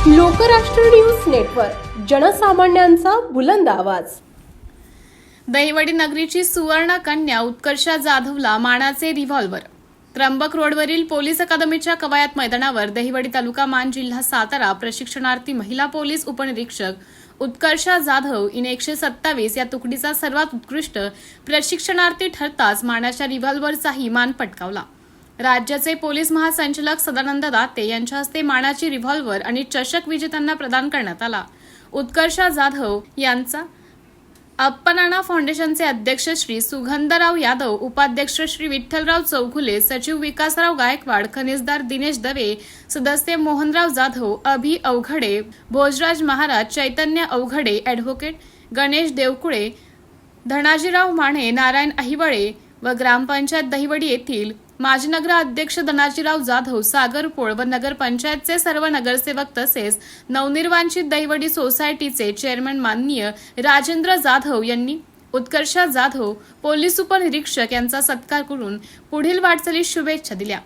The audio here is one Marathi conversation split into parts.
लोकराष्ट्र न्यूज नेटवर्क, जनसामान्यांचा बुलंद आवाज। दहिवडी नगरीची सुवर्ण कन्या उत्कर्षा जाधवला मानाचे रिव्हॉल्वर। त्र्यंबक रोडवरील पोलीस अकादमीच्या कवायत मैदानावर दहिवडी तालुका मान जिल्हा सातारा प्रशिक्षणार्थी महिला पोलीस उपनिरीक्षक उत्कर्षा जाधव इन 127 या तुकडीचा सर्वात उत्कृष्ट प्रशिक्षणार्थी ठरताच मानाच्या रिव्हॉल्वरचाही मान पटकावला। राज्याचे पोलीस महासंचालक सदानंद दाते यांच्या हस्ते मानाची रिव्हॉल्वर आणि चषक विजेत्यांना प्रदान करण्यात आला। उत्कर्षा जाधव यांचा अप्पनाना फाउंडेशनचे अध्यक्ष श्री सुगंधराव यादव, उपाध्यक्ष श्री विठ्ठलराव चौघुले, सचिव विकासराव गायकवाड, खनिजदार दिनेश दवे, सदस्य मोहनराव जाधव, अभि अवघडे, भोजराज महाराज, चैतन्य अवघडे, ॲडव्होकेट गणेश देवकुळे, धनाजीराव माने, नारायण अहिवळे व ग्रामपंचायत दहिवडी येथील माजी नगराध्यक्ष धनाजीराव जाधव, सागर पोळ व नगरपंचायतचे सर्व नगरसेवक तसेच नवनिर्वांचित दहिवडी सोसायटीचे चेअरमन माननीय राजेंद्र जाधव यांनी उत्कर्षा जाधव पोलीस उपनिरीक्षक यांचा सत्कार करून पुढील वाटचालीस शुभेच्छा दिल्या।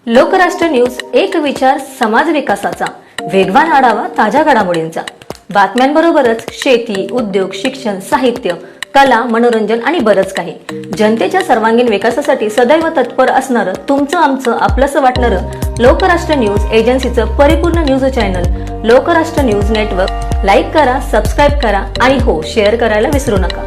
लोकराष्ट्र न्यूज, एक विचार समाज विकासाचा, वेगवान आढावा ताज्या घडामोडींचा, बातम्यांबरोबरच शेती, उद्योग, शिक्षण, साहित्य, कला, मनोरंजन आणि बरंच काही। जनतेच्या सर्वांगीण विकासासाठी सदैव तत्पर असणारं, तुमचं आमचं आपलंसं वाटणारं लोकराष्ट्र न्यूज एजन्सीचं परिपूर्ण news channel Lokrashtra news network like करा, सबस्क्राईब करा आणि हो, शेअर करायला विसरू नका।